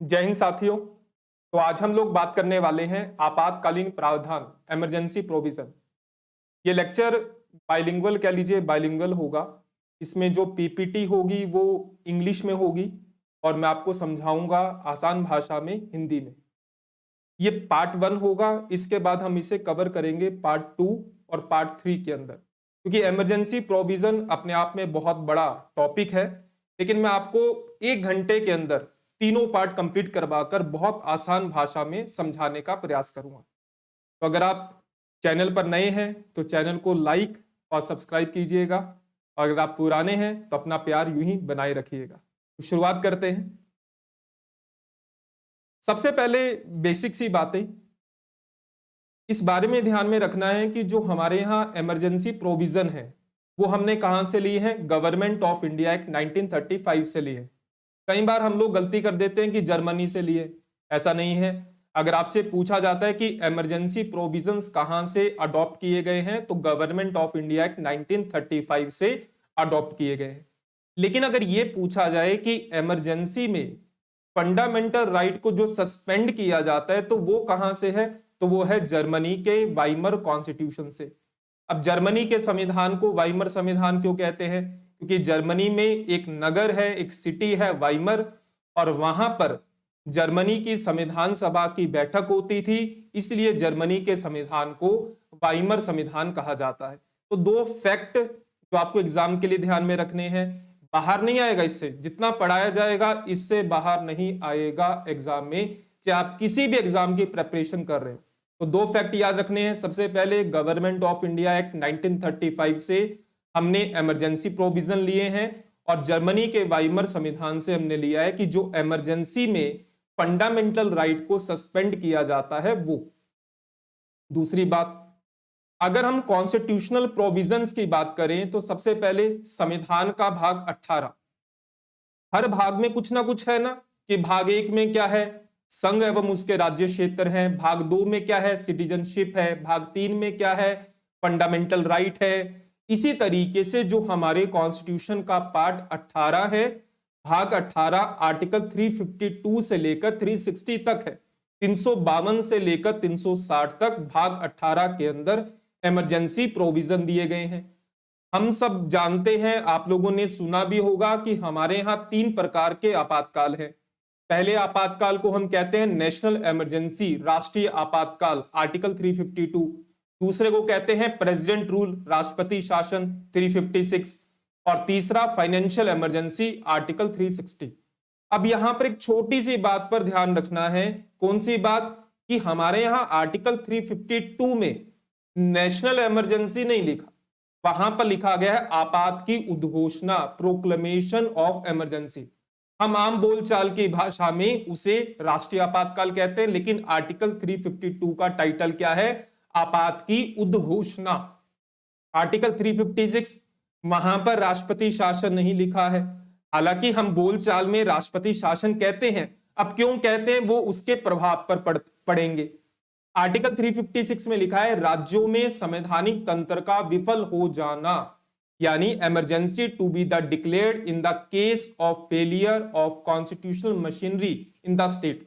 जय हिंद साथियों। तो आज हम लोग बात करने वाले हैं आपातकालीन प्रावधान, इमरजेंसी प्रोविजन। ये लेक्चर बाइलिंगुअल कह लीजिए, बाइलिंगुअल होगा। इसमें जो पीपीटी होगी वो इंग्लिश में होगी और मैं आपको समझाऊंगा आसान भाषा में, हिंदी में। ये पार्ट 1 होगा, इसके बाद हम इसे कवर करेंगे पार्ट 2 और पार्ट 3 के अंदर, क्योंकि इमरजेंसी प्रोविजन अपने आप में बहुत बड़ा टॉपिक है। लेकिन मैं आपको 1 घंटे के अंदर तीनों पार्ट कंप्लीट करवाकर बहुत आसान भाषा में समझाने का प्रयास करूंगा। तो अगर आप चैनल पर नए हैं तो चैनल को लाइक और सब्सक्राइब कीजिएगा, और अगर आप पुराने हैं तो अपना प्यार यूं ही बनाए रखिएगा। तो शुरुआत करते हैं। सबसे पहले बेसिक सी बातें इस बारे में ध्यान में रखना है कि जो हमारे यहाँ इमरजेंसी प्रोविजन है वो हमने कहां से ली है? गवर्नमेंट ऑफ इंडिया एक्ट 1935 से ली है। कई बार हम लोग गलती कर देते हैं कि जर्मनी से लिए, ऐसा नहीं है। अगर आपसे पूछा जाता है कि इमरजेंसी प्रोविजंस कहां से अडॉप्ट किए गए हैं, तो गवर्नमेंट ऑफ इंडिया एक्ट 1935 से अडॉप्ट किए गए हैं। लेकिन अगर यह पूछा जाए कि इमरजेंसी में फंडामेंटल राइट को जो सस्पेंड किया जाता है तो वो कहां से है, तो वो है जर्मनी के वाइमर कॉन्स्टिट्यूशन से। अब जर्मनी के संविधान को वाइमर संविधान क्यों कहते हैं? क्योंकि जर्मनी में एक नगर है, एक सिटी है वाइमर, और वहां पर जर्मनी की संविधान सभा की बैठक होती थी, इसलिए जर्मनी के संविधान को वाइमर संविधान कहा जाता है। तो दो फैक्ट जो आपको एग्जाम के लिए ध्यान में रखने हैं, बाहर नहीं आएगा इससे, जितना पढ़ाया जाएगा इससे बाहर नहीं आएगा एग्जाम में, चाहे आप किसी भी एग्जाम की प्रिपरेशन कर रहे हो। तो दो फैक्ट याद रखने हैं। सबसे पहले गवर्नमेंट ऑफ इंडिया एक्ट 1935 से हमने इमरजेंसी प्रोविजन लिए हैं, और जर्मनी के वाइमर संविधान से हमने लिया है कि जो इमरजेंसी में फंडामेंटल राइट को सस्पेंड किया जाता है वो। दूसरी बात, अगर हम कॉन्स्टिट्यूशनल प्रोविजंस की बात करें तो सबसे पहले संविधान का भाग 18, हर भाग में कुछ ना कुछ है ना, कि भाग 1 में क्या है? संघ एवं उसके राज्य क्षेत्र है। भाग 2 में क्या है? सिटीजनशिप है। भाग 3 में क्या है? फंडामेंटल राइट है। इसी तरीके से जो हमारे कॉन्स्टिट्यूशन का पार्ट 18 है, भाग 18 आर्टिकल 352 से लेकर 360 तक है। 352 से लेकर 360 तक भाग 18 के अंदर इमरजेंसी प्रोविजन दिए गए हैं। हम सब जानते हैं, आप लोगों ने सुना भी होगा कि हमारे यहाँ 3 प्रकार के आपातकाल हैं। पहले आपातकाल को हम कहते हैं नेशनल इमरजेंसी, राष्ट्रीय आपातकाल, आर्टिकल 352। दूसरे को कहते हैं प्रेसिडेंट रूल, राष्ट्रपति शासन, 356। और तीसरा फाइनेंशियल इमरजेंसी, आर्टिकल 360। अब यहां पर एक छोटी सी बात पर ध्यान रखना है। कौन सी बात? कि हमारे यहां आर्टिकल 352 में नेशनल इमरजेंसी नहीं लिखा, वहां पर लिखा गया है आपात की उद्घोषणा, प्रोक्लेमेशन ऑफ इमरजेंसी। हम आम बोलचाल की भाषा में उसे राष्ट्रीय आपातकाल कहते हैं, लेकिन आर्टिकल 352 का टाइटल क्या है? आपात की उद्घोषणा। आर्टिकल 356, वहां पर राष्ट्रपति शासन नहीं लिखा है, हालांकि हम बोलचाल में राष्ट्रपति शासन कहते हैं। अब क्यों कहते हैं, वो उसके प्रभाव पर पड़ेंगे। आर्टिकल 356 में लिखा है राज्यों में संवैधानिक तंत्र का विफल हो जाना, यानी emergency to be the declared in the case of failure of constitutional machinery in the state.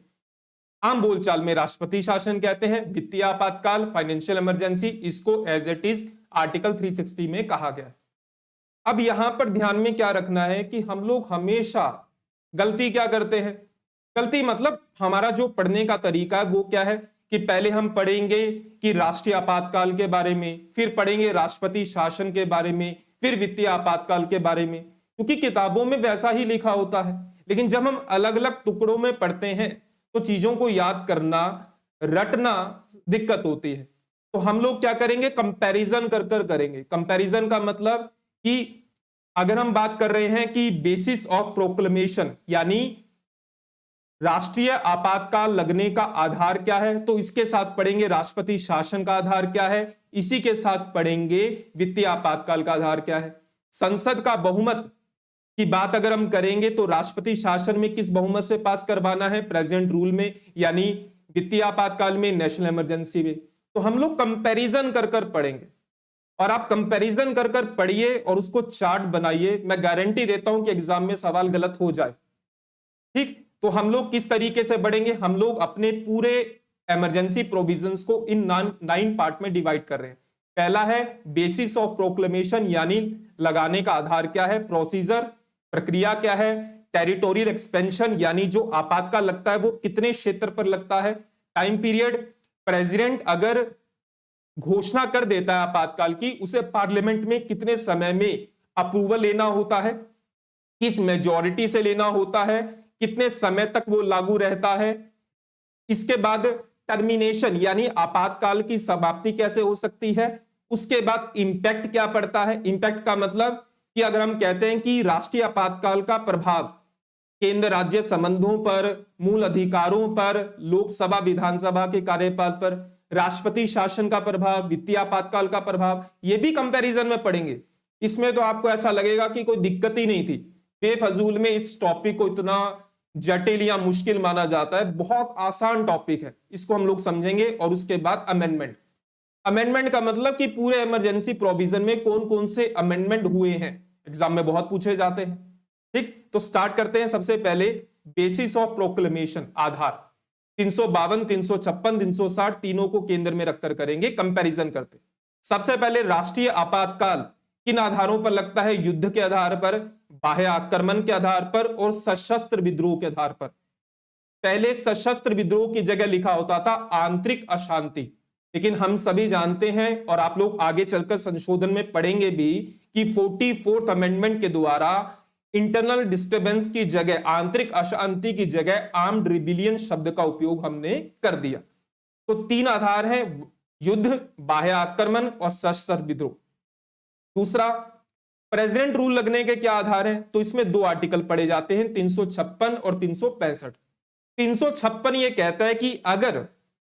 आम बोलचाल में राष्ट्रपति शासन कहते हैं। वित्तीय आपातकाल, फाइनेंशियल इमरजेंसी, इसको एज इट इज आर्टिकल 360 में कहा गया। अब यहां पर ध्यान में क्या रखना है कि हम लोग हमेशा गलती क्या करते हैं? गलती मतलब हमारा जो पढ़ने का तरीका है वो क्या है कि पहले हम पढ़ेंगे कि राष्ट्रीय आपातकाल के बारे में, फिर पढ़ेंगे राष्ट्रपति शासन के बारे में, फिर वित्तीय आपातकाल के बारे में, क्योंकि किताबों में वैसा ही लिखा होता है। लेकिन जब हम अलग अलग टुकड़ों में पढ़ते हैं तो चीजों को याद करना, रटना दिक्कत होती है। तो हम लोग क्या करेंगे? कंपैरिजन कर कर करेंगे। कंपैरिजन का मतलब कि अगर हम बात कर रहे हैं कि बेसिस ऑफ प्रोक्लेमेशन, यानी राष्ट्रीय आपातकाल लगने का आधार क्या है, तो इसके साथ पढ़ेंगे राष्ट्रपति शासन का आधार क्या है, इसी के साथ पढ़ेंगे वित्तीय आपातकाल का आधार क्या है। संसद का बहुमत की बात अगर हम करेंगे तो राष्ट्रपति शासन में किस बहुमत से पास करवाना है? प्रेसिडेंट रूल में, यानी वित्तीय आपातकाल में नेशनल इमरजेंसी में। तो हम लोग कंपैरिजन कर कर पढ़ेंगे, और आप कंपैरिजन कर कर पढ़िए और उसको चार्ट बनाइए। मैं गारंटी देता हूं कि एग्जाम में सवाल गलत हो जाए। ठीक, तो हम लोग किस तरीके से बढ़ेंगे, हम लोग अपने पूरे इमरजेंसी प्रोविजंस को इन 9 पार्ट में डिवाइड कर रहे हैं। पहला है बेसिस ऑफ प्रोक्लेमेशन, यानी लगाने का आधार क्या है, प्रोसीजर प्रक्रिया क्या है, टेरिटोरियल एक्सपेंशन यानी जो आपातकाल लगता है वो कितने क्षेत्र पर लगता है, टाइम पीरियड, प्रेसिडेंट अगर घोषणा कर देता है आपातकाल की, उसे पार्लियामेंट में कितने समय में अप्रूवल लेना होता है, किस मेजॉरिटी से लेना होता है, कितने समय तक वो लागू रहता है। इसके बाद टर्मिनेशन यानी आपातकाल की समाप्ति कैसे हो सकती है। उसके बाद इंपैक्ट क्या पड़ता है, इंपैक्ट का मतलब कि अगर हम कहते हैं कि राष्ट्रीय आपातकाल का प्रभाव केंद्र राज्य संबंधों पर, मूल अधिकारों पर, लोकसभा विधानसभा के कार्यकाल पर, राष्ट्रपति शासन का प्रभाव, वित्तीय आपातकाल का प्रभाव, ये भी कंपैरिजन में पढ़ेंगे। इसमें तो आपको ऐसा लगेगा कि कोई दिक्कत ही नहीं थी, बेफजूल में इस टॉपिक को इतना जटिल या मुश्किल माना जाता है, बहुत आसान टॉपिक है, इसको हम लोग समझेंगे। और उसके बाद अमेंडमेंट, अमेंडमेंट का मतलब कि पूरे इमरजेंसी प्रोविजन में कौन कौन से अमेंडमेंट हुए हैं, एग्जाम में बहुत पूछे जाते हैं। ठीक, तो स्टार्ट करते हैं। सबसे पहले बेसिस ऑफ प्रोक्लेमेशन, आधार 352, 356, 360 तीनों को केंद्र में रखकर करेंगे, कंपैरिजन करते। सबसे पहले राष्ट्रीय आपातकाल किन आधारों पर लगता है, युद्ध के आधार पर, बाह्य आक्रमण के आधार पर और सशस्त्र विद्रोह के आधार पर। पहले सशस्त्र विद्रोह की जगह लिखा होता था आंतरिक अशांति, लेकिन हम सभी जानते हैं और आप लोग आगे चलकर संशोधन में पढ़ेंगे भी कि 44th अमेंडमेंट के द्वारा इंटरनल डिस्टर्बेंस की जगह, आंतरिक अशांति की जगह आर्म्ड रिबिलियन शब्द का उपयोग हमने कर दिया। तो 3 आधार हैं, युद्ध, बाह्य आक्रमण और सशस्त्र विद्रोह। दूसरा, प्रेसिडेंट रूल लगने के क्या आधार हैं, तो इसमें 2 आर्टिकल पढ़े जाते हैं, 356 और 365। 356 ये कहता है कि अगर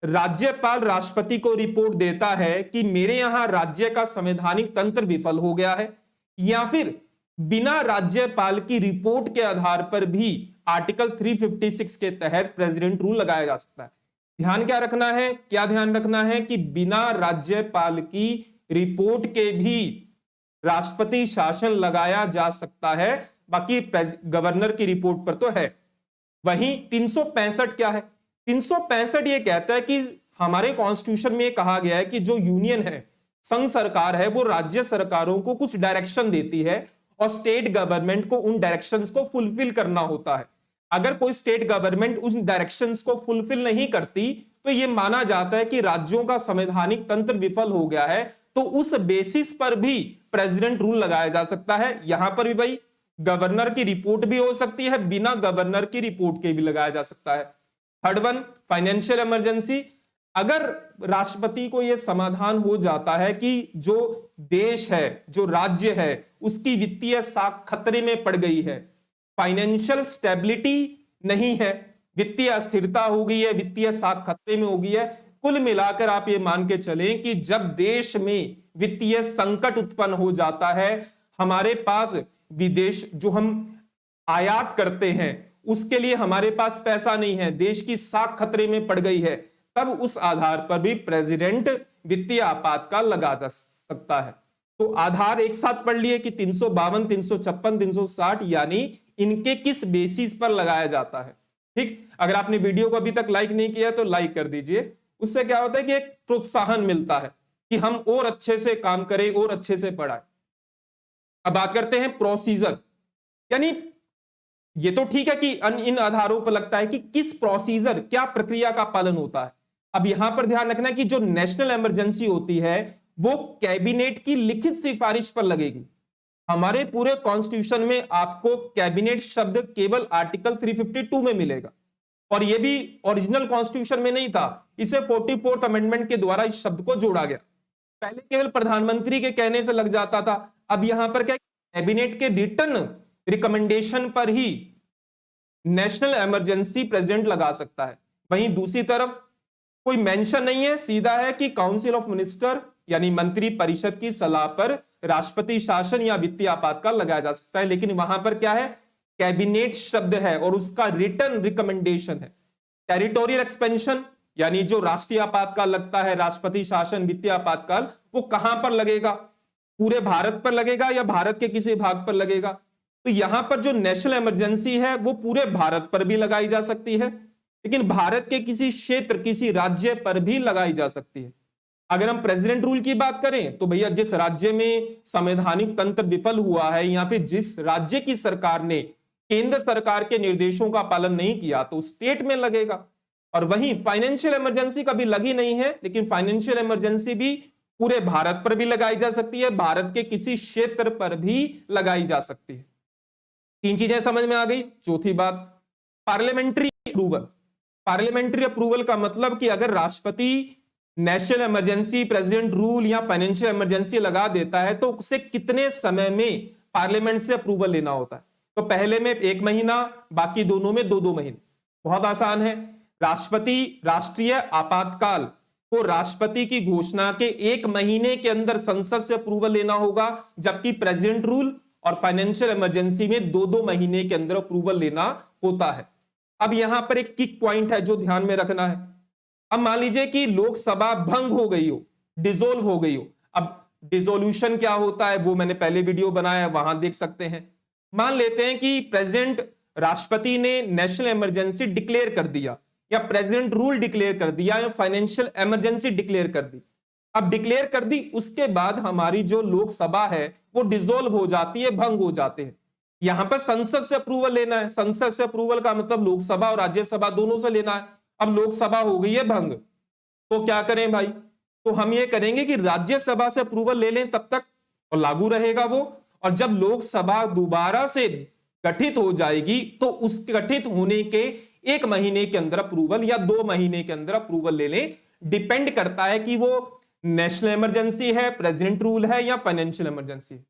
राज्यपाल राष्ट्रपति को रिपोर्ट देता है कि मेरे यहां राज्य का संवैधानिक तंत्र विफल हो गया है, या फिर बिना राज्यपाल की रिपोर्ट के आधार पर भी आर्टिकल 356 के तहत प्रेसिडेंट रूल लगाया जा सकता है। ध्यान क्या रखना है, क्या ध्यान रखना है कि बिना राज्यपाल की रिपोर्ट के भी राष्ट्रपति शासन लगाया जा सकता है, बाकी गवर्नर की रिपोर्ट पर तो है। वहीं 365 क्या है, 365 ये कहता है कि हमारे कॉन्स्टिट्यूशन में कहा गया है कि जो यूनियन है, संघ सरकार है, वो राज्य सरकारों को कुछ डायरेक्शन देती है और स्टेट गवर्नमेंट को उन डायरेक्शंस को फुलफिल करना होता है। अगर कोई स्टेट गवर्नमेंट उन डायरेक्शंस को फुलफिल नहीं करती तो यह माना जाता है कि राज्यों का संवैधानिक तंत्र विफल हो गया है, तो उस बेसिस पर भी प्रेसिडेंट रूल लगाया जा सकता है। यहां पर भी भाई गवर्नर की रिपोर्ट भी हो सकती है, बिना गवर्नर की रिपोर्ट के भी लगाया जा सकता है। Third one, financial emergency. अगर राष्ट्रपति को यह समाधान हो जाता है कि जो देश है, जो राज्य है, उसकी वित्तीय साख खतरे में पड़ गई है, फाइनेंशियल स्टेबिलिटी नहीं है, वित्तीय अस्थिरता हो गई है, वित्तीय साख खतरे में हो गई है, कुल मिलाकर आप ये मान के चलें कि जब देश में वित्तीय संकट उत्पन्न हो जाता है, हमारे पास विदेश जो हम आयात करते हैं उसके लिए हमारे पास पैसा नहीं है, देश की साख खतरे में पड़ गई है, तब उस आधार पर भी प्रेसिडेंट वित्तीय आपातकाल लगा जा सकता है। तो आधार एक साथ पढ़ लिए कि 352, 356, 360, यानी इनके किस बेसिस पर लगाया जाता है। ठीक, अगर आपने वीडियो को अभी तक लाइक नहीं किया तो लाइक कर दीजिए, उससे क्या होता है कि एक प्रोत्साहन मिलता है कि हम और अच्छे से काम करें और अच्छे से पढ़ाएं। अब बात करते हैं प्रोसीजर, यानी ये तो ठीक है कि इन आधारों पर लगता है कि किस प्रोसीजर, क्या प्रक्रिया का पालन होता है। अब यहां पर ध्यान रखना है कि जो नेशनल इमरजेंसी होती है वो कैबिनेट की लिखित सिफारिश पर लगेगी। हमारे पूरे कॉन्स्टिट्यूशन में आपको कैबिनेट शब्द केवल आर्टिकल 352 में मिलेगा, और यह भी ओरिजिनल कॉन्स्टिट्यूशन में नहीं था, इसे 44th अमेंडमेंट के द्वारा इस शब्द को जोड़ा गया। पहले केवल प्रधानमंत्री के कहने से लग जाता था, अब यहां पर क्या, कैबिनेट के रिटन रिकमेंडेशन पर ही नेशनल इमरजेंसी प्रेसिडेंट लगा सकता है। वहीं दूसरी तरफ कोई मेंशन नहीं है, सीधा है कि काउंसिल ऑफ मिनिस्टर यानी मंत्री परिषद की सलाह पर राष्ट्रपति शासन या वित्तीय आपातकाल लगाया जा सकता है। लेकिन वहां पर क्या है, कैबिनेट शब्द है और उसका रिटन रिकमेंडेशन है। टेरिटोरियल एक्सपेंशन यानी जो राष्ट्रीय आपातकाल लगता है, राष्ट्रपति शासन, वित्तीय आपातकाल, वो कहां पर लगेगा, पूरे भारत पर लगेगा या भारत के किसी भाग पर लगेगा। तो यहां पर जो नेशनल इमरजेंसी है वो पूरे भारत पर भी लगाई जा सकती है, लेकिन भारत के किसी क्षेत्र, किसी राज्य पर भी लगाई जा सकती है। अगर हम प्रेसिडेंट रूल की बात करें तो भैया जिस राज्य में संवैधानिक तंत्र विफल हुआ है या फिर जिस राज्य की सरकार ने केंद्र सरकार के निर्देशों का पालन नहीं किया तो स्टेट में लगेगा। और वहीं फाइनेंशियल इमरजेंसी कभी लगी नहीं है, लेकिन फाइनेंशियल इमरजेंसी भी पूरे भारत पर भी लगाई जा सकती है, भारत के किसी क्षेत्र पर भी लगाई जा सकती है। तीन चीजें समझ में आ गई। चौथी बात, पार्लियामेंट्री अप्रूवल। पार्लियामेंट्री अप्रूवल का मतलब कि अगर राष्ट्रपति नेशनल इमरजेंसी, प्रेसिडेंट रूल या फाइनेंशियल इमरजेंसी लगा देता है तो उसे कितने समय में पार्लियामेंट से अप्रूवल लेना होता है। तो पहले में 1 महीना, बाकी दोनों में 2-2 महीने। बहुत आसान है। राष्ट्रपति राष्ट्रीय आपातकाल को राष्ट्रपति की घोषणा के 1 महीने के अंदर संसद से अप्रूवल लेना होगा, जबकि प्रेसिडेंट रूल और फाइनेंशियल इमरजेंसी में 2-2 महीने के अंदर अप्रूवल लेना होता है। अब यहां पर एक किक पॉइंट है जो ध्यान में रखना है। अब मान लीजिए कि लोकसभा भंग हो गई हो, डिसोल्व हो गई हो। अब डिसोल्यूशन क्या होता है वो मैंने पहले वीडियो बनाया है, वहां देख सकते हैं। मान लेते हैं कि प्रेसिडेंट, राष्ट्रपति ने नेशनल इमरजेंसी डिक्लेयर कर दिया या प्रेसिडेंट रूल डिक्लेयर कर दिया या फाइनेंशियल इमरजेंसी डिक्लेयर कर दी। अब डिक्लेयर कर दी, उसके बाद हमारी जो लोकसभा है वो डिसोल्व हो जाती है, भंग हो जाते हैं। यहां पर संसद से अप्रूवल लेना है। संसद से अप्रूवल का मतलब लोकसभा और राज्यसभा दोनों से लेना है। अब लोकसभा हो गई है भंग, तो क्या करें भाई? तो हम ये करेंगे कि राज्यसभा से अप्रूवल ले लें तब तक, और लागू रहेगा वो। और जब लोकसभा दोबारा से गठित हो जाएगी तो उस गठित होने के 1 महीने के अंदर अप्रूवल या 2 महीने के अंदर अप्रूवल ले लें। डिपेंड करता है कि वो नेशनल इमरजेंसी है, प्रेसिडेंट रूल है या फाइनेंशियल इमरजेंसी है।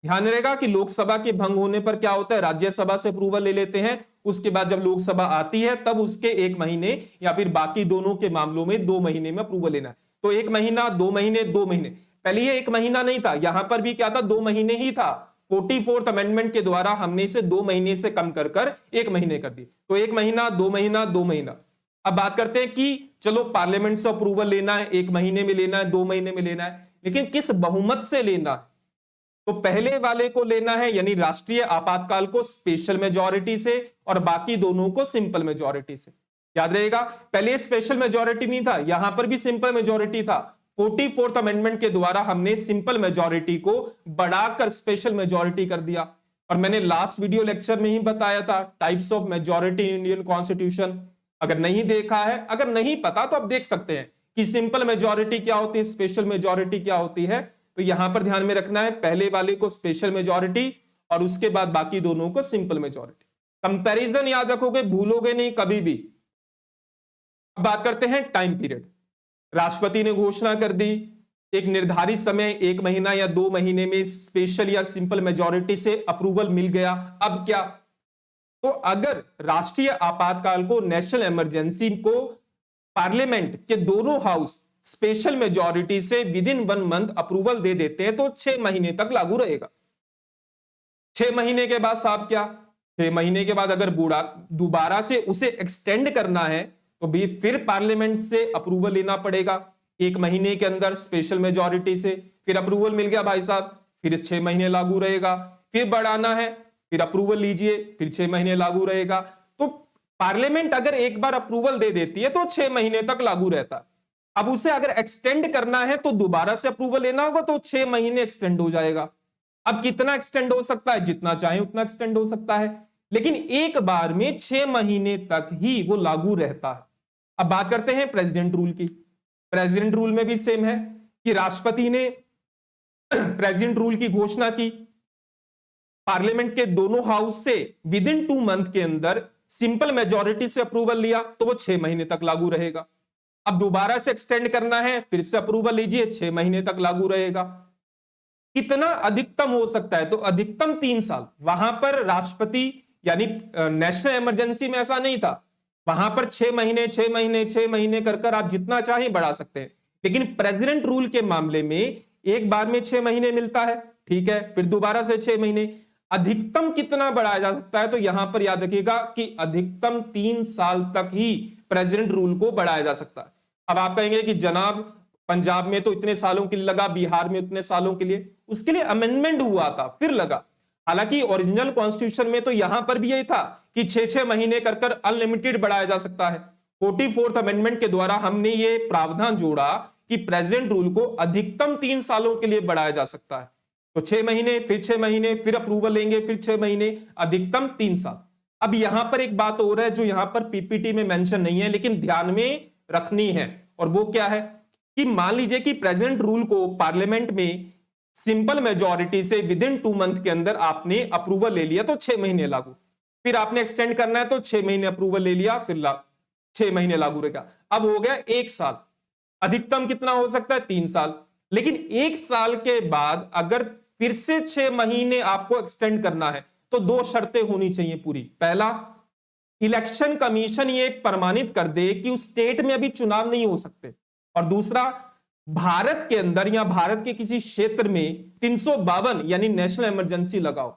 ध्यान रहेगा कि लोकसभा के भंग होने पर क्या होता है, राज्यसभा से अप्रूवल ले लेते हैं। उसके बाद जब लोकसभा आती है तब उसके 1 महीने या फिर बाकी दोनों के मामलों में 2 महीने में अप्रूवल लेना है। तो 1 महीना, 2 महीने, 2 महीने। पहले ये 1 महीना नहीं था, यहां पर भी क्या था, 2 महीने ही था। 44th अमेंडमेंट के द्वारा हमने इसे 2 महीने से कम कर 1 महीने कर दी। तो 1 महीना, 2 महीना, 2 महीना। अब बात करते हैं कि चलो पार्लियामेंट से अप्रूवल लेना है, 1 महीने में लेना है, 2 महीने में लेना है, लेकिन किस बहुमत से लेना है? तो पहले वाले को लेना है यानी राष्ट्रीय आपातकाल को स्पेशल मेजॉरिटी से, और बाकी दोनों को सिंपल मेजॉरिटी से। याद रहेगा, पहले स्पेशल मेजॉरिटी नहीं था, यहां पर भी सिंपल मेजॉरिटी था। 44th अमेंडमेंट के द्वारा हमने सिंपल मेजॉरिटी को बढ़ाकर स्पेशल मेजॉरिटी कर दिया। और मैंने लास्ट वीडियो लेक्चर में ही बताया था types of majority in Indian constitution. अगर नहीं देखा है, अगर नहीं पता तो आप देख सकते हैं कि सिंपल मेजॉरिटी क्या होती है, स्पेशल मेजॉरिटी क्या होती है। तो यहां पर ध्यान में रखना है, पहले वाले को स्पेशल मेजॉरिटी और उसके बाद बाकी दोनों को सिंपल मेजॉरिटी। कंपैरिजन याद रखोगे, भूलोगे नहीं कभी भी। अब बात करते हैं टाइम पीरियड। राष्ट्रपति ने घोषणा कर दी, एक निर्धारित समय 1 महीना या 2 महीने में स्पेशल या सिंपल मेजॉरिटी से अप्रूवल मिल गया। अब क्या? तो अगर राष्ट्रीय आपातकाल को, नेशनल इमरजेंसी को पार्लियामेंट के दोनों हाउस स्पेशल मेजॉरिटी से विद इन 1 मंथ अप्रूवल दे देते हैं तो 6 महीने तक लागू रहेगा। 6 महीने के बाद साहब क्या, 6 महीने के बाद अगर दोबारा से उसे एक्सटेंड करना है तो भी फिर पार्लियामेंट से अप्रूवल लेना पड़ेगा। 1 महीने के अंदर स्पेशल मेजॉरिटी से फिर अप्रूवल मिल गया भाई साहब, फिर 6 महीने लागू रहेगा। फिर बढ़ाना है, फिर अप्रूवल लीजिए, फिर 6 महीने लागू रहेगा। तो पार्लियामेंट अगर एक बार अप्रूवल दे देती है तो 6 महीने तक लागू रहता है। अब उसे अगर एक्सटेंड करना है तो दोबारा से अप्रूवल लेना होगा, तो 6 महीने एक्सटेंड हो जाएगा। अब कितना एक्सटेंड हो सकता है? जितना चाहे उतना एक्सटेंड हो सकता है, लेकिन एक बार में 6 महीने तक ही वो लागू रहता है। अब बात करते हैं प्रेसिडेंट रूल की। प्रेसिडेंट रूल में भी सेम है कि राष्ट्रपति ने प्रेसिडेंट रूल की घोषणा की, पार्लियामेंट के दोनों हाउस से विद इन 2 मंथ के अंदर सिंपल मेजॉरिटी से अप्रूवल लिया तो वो 6 महीने तक लागू रहेगा। अब दोबारा से एक्सटेंड करना है, फिर से अप्रूवल लीजिए, 6 महीने तक लागू रहेगा। कितना अधिकतम हो सकता है? तो अधिकतम 3 साल। वहां पर राष्ट्रपति यानी नेशनल इमरजेंसी में ऐसा नहीं था, वहां पर 6 महीने 6 महीने 6 महीने कर आप जितना चाहे बढ़ा सकते हैं। लेकिन प्रेसिडेंट रूल के मामले में एक बार में 6 महीने मिलता है, ठीक है, फिर दोबारा से 6 महीने। अधिकतम कितना बढ़ाया जा सकता है? तो यहां पर याद रखिएगा कि अधिकतम 3 साल तक ही प्रेसिडेंट रूल को बढ़ाया जा सकता है। अब आप कहेंगे कि जनाब पंजाब में तो इतने सालों के लिए लगा, बिहार में इतने सालों के लिए, उसके लिए अमेंडमेंट हुआ था फिर लगा। हालांकि ओरिजिनल कॉन्स्टिट्यूशन में तो यहां पर भी यही था कि 6-6 महीने कर कर अनलिमिटेड बढ़ाया जा सकता है। 44th अमेंडमेंट के द्वारा हमने ये प्रावधान जोड़ा कि प्रेजेंट रूल को अधिकतम 3 सालों के लिए बढ़ाया जा सकता है। तो 6 महीने, फिर 6 महीने, फिर अप्रूवल लेंगे, फिर 6 महीने, अधिकतम 3 साल। अब यहां पर एक बात और है जो यहां पर पीपीटी में मेंशन नहीं है लेकिन ध्यान में रखनी है, और वो क्या है कि मान लीजिए कि प्रेजेंट रूल को पार्लियामेंट में सिंपल मेजॉरिटी से विद इन 2 मंथ के अंदर आपने अप्रूवल ले लिया तो 6 महीने लागू, फिर आपने एक्सटेंड करना है तो 6 महीने अप्रूवल ले लिया, फिर 6 महीने लागू रहेगा। अब हो गया 1 साल, अधिकतम कितना हो सकता है 3 साल। लेकिन 1 साल के बाद अगर फिर से 6 महीने आपको एक्सटेंड करना है तो 2 शर्तें होनी चाहिए पूरी। पहला, इलेक्शन कमीशन ये प्रमाणित कर दे कि उस स्टेट में अभी चुनाव नहीं हो सकते, और दूसरा, भारत के अंदर या भारत के किसी क्षेत्र में 352 यानी नेशनल इमरजेंसी लगाओ।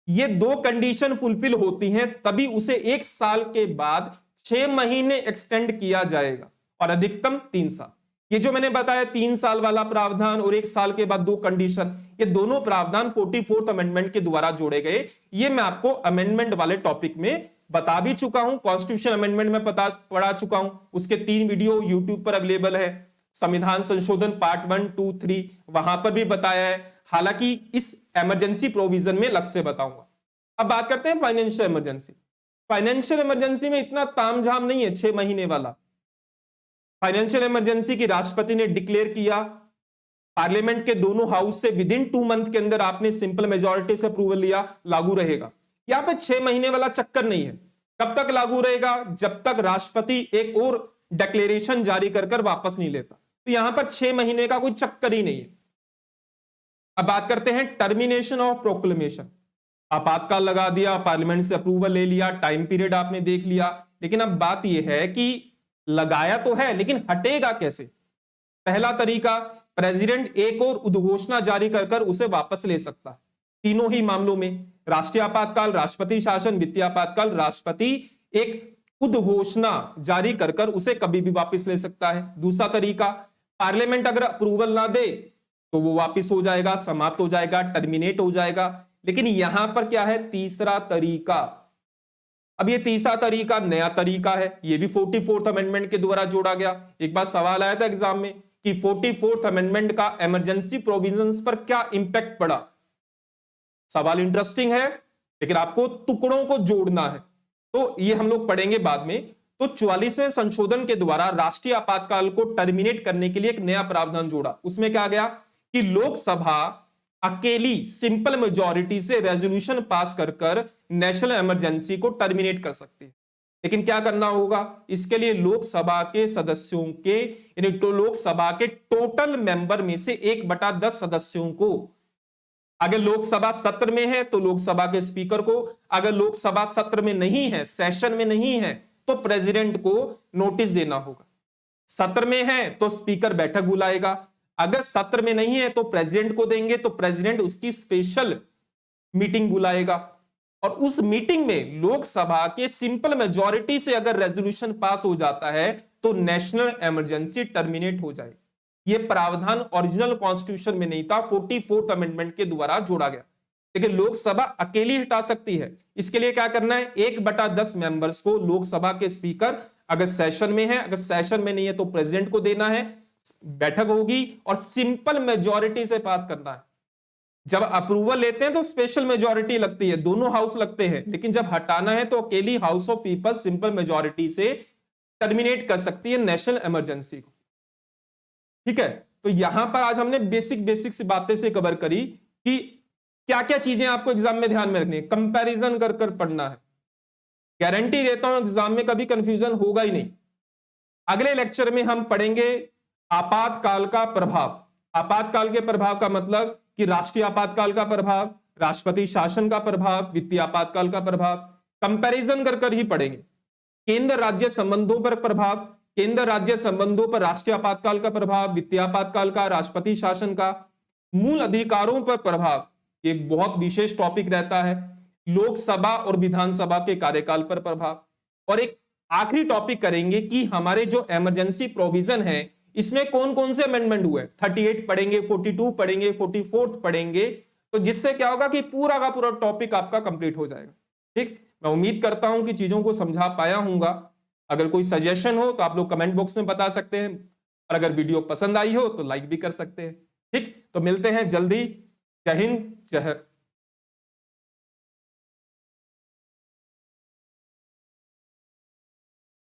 ये 2 कंडीशन फुलफिल होती हैं तभी उसे 1 साल के बाद 6 महीने एक्सटेंड किया जाएगा, और अधिकतम 3 साल। ये जो मैंने बताया 3 साल वाला प्रावधान और 1 साल के बाद 2 कंडीशन, ये दोनों प्रावधान 44th अमेंडमेंट के द्वारा जोड़े गए। ये मैं आपको अमेंडमेंट वाले टॉपिक में बता भी चुका हूं, कॉन्स्टिट्यूशन अमेंडमेंट में पढ़ा चुका हूं, उसके 3 वीडियो यूट्यूब पर अवेलेबल है। संविधान संशोधन पार्ट 1, 2, 3 वहां पर भी बताया है, हालांकि इस इमरजेंसी प्रोविजन में अलग से बताऊंगा। अब बात करते हैं फाइनेंशियल इमरजेंसी। फाइनेंशियल इमरजेंसी में इतना तामझाम नहीं है 6 महीने वाला। फाइनेंशियल इमरजेंसी की राष्ट्रपति ने डिक्लेयर किया, पार्लियामेंट के दोनों हाउस से विद इन 2 मंथ के अंदर आपने सिंपल मेजॉरिटी से अप्रूवल लिया, लागू रहेगा। यहां पे 6 महीने वाला चक्कर नहीं है। कब तक लागू रहेगा? जब तक राष्ट्रपति एक और डिक्लेरेशन जारी कर वापस नहीं लेता। तो यहां पर 6 महीने का कोई चक्कर ही नहीं है। अब बात करते हैं टर्मिनेशन ऑफ प्रोक्लेमेशन। आपातकाल लगा दिया, पार्लियामेंट से अप्रूवल ले लिया, टाइम पीरियड आपने देख लिया, लेकिन अब बात यह है कि लगाया तो है लेकिन हटेगा कैसे? पहला तरीका, प्रेसिडेंट एक और उद्घोषणा जारी कर उसे वापस ले सकता है। तीनों ही मामलों में, राष्ट्रीय आपातकाल, राष्ट्रपति शासन, वित्तीय आपातकाल, राष्ट्रपति एक उद्घोषणा जारी कर उसे कभी भी वापस ले सकता है। दूसरा तरीका, पार्लियामेंट अगर अप्रूवल ना दे तो वो वापस हो जाएगा, समाप्त हो जाएगा, टर्मिनेट हो जाएगा। लेकिन यहां पर क्या है? तीसरा तरीका। अब ये तीसरा तरीका नया तरीका है, ये भी 44th अमेंडमेंट के द्वारा जोड़ा गया। एक बार सवाल आया था एग्जाम में कि 44th अमेंडमेंट का इमरजेंसी प्रोविजंस पर क्या इंपैक्ट पड़ा। सवाल इंटरेस्टिंग है लेकिन आपको टुकड़ों को जोड़ना है, तो ये हम लोग पढ़ेंगे बाद में। तो 44वें संशोधन के द्वारा राष्ट्रीय आपातकाल को टर्मिनेट करने के लिए एक नया प्रावधान जोड़ा। उसमें क्या गया कि लोकसभा अकेली सिंपल मेजॉरिटी से रेजोल्यूशन पास कर नेशनल इमरजेंसी को टर्मिनेट कर सकती है। लेकिन क्या करना होगा? इसके लिए लोकसभा के सदस्यों के यानी तो लोकसभा के टोटल मेंबर में से 1/10 सदस्यों को, अगर लोकसभा सत्र में है तो लोकसभा के स्पीकर को, अगर लोकसभा सत्र में नहीं है, सेशन में नहीं है, तो प्रेसिडेंट को नोटिस देना होगा। सत्र में है तो स्पीकर बैठक बुलाएगा, अगर सत्र में नहीं है तो प्रेसिडेंट को देंगे, तो प्रेसिडेंट उसकी स्पेशल मीटिंग बुलाएगा, और उस मीटिंग में लोकसभा के सिंपल मेजॉरिटी से अगर रेजोल्यूशन पास हो जाता है तो नेशनल इमरजेंसी टर्मिनेट हो जाएगी। यह प्रावधान ओरिजिनल कॉन्स्टिट्यूशन में नहीं था, 44th अमेंडमेंट के द्वारा जोड़ा गया। लेकिन लोकसभा अकेली हटा सकती है। इसके लिए क्या करना है? 1/10 मेंबर्स को लोकसभा के स्पीकर, अगर सेशन में है, अगर सेशन में नहीं है तो प्रेसिडेंट को देना है, बैठक होगी और सिंपल मेजॉरिटी से पास करना है। जब अप्रूवल लेते हैं तो स्पेशल मेजॉरिटी लगती है, दोनों हाउस लगते हैं, लेकिन जब हटाना है तो अकेली house of people simple majority से टर्मिनेट कर सकती है नेशनल इमरजेंसी को। ठीक है, तो यहां पर आज हमने बेसिक सी बातें से कवर करी कि क्या क्या चीजें आपको एग्जाम में ध्यान में रखनी है, कंपैरिजन कर पढ़ना है। गारंटी देता हूं एग्जाम में कभी कंफ्यूजन होगा ही नहीं। अगले लेक्चर में हम पढ़ेंगे आपातकाल का प्रभाव। आपातकाल के प्रभाव का मतलब कि राष्ट्रीय आपातकाल का प्रभाव, राष्ट्रपति शासन का प्रभाव, वित्तीय आपातकाल का प्रभाव, कंपैरिजन कर ही पढ़ेंगे। केंद्र राज्य संबंधों पर प्रभाव, केंद्र राज्य संबंधों पर राष्ट्रीय आपातकाल का प्रभाव, वित्तीय आपातकाल का, राष्ट्रपति शासन का, मूल अधिकारों पर प्रभाव, एक बहुत विशेष टॉपिक रहता है, लोकसभा और विधानसभा के कार्यकाल पर प्रभाव, और एक आखिरी टॉपिक करेंगे कि हमारे जो इमरजेंसी प्रोविजन है इसमें कौन कौन से अमेंडमेंट हुए। 38 पढ़ेंगे, 42 पढ़ेंगे, 44 पढ़ेंगे। तो तो जिससे क्या होगा कि पूरा का पूरा टॉपिक आपका कंप्लीट हो जाएगा। ठीक, मैं उम्मीद करता हूं कि चीजों को समझा पाया हूंगा। अगर कोई सजेशन हो तो आप लोग कमेंट बॉक्स में बता सकते हैं, और अगर वीडियो पसंद आई हो तो लाइक भी कर सकते हैं। ठीक, तो मिलते हैं जल्दी। जय हिंद, जय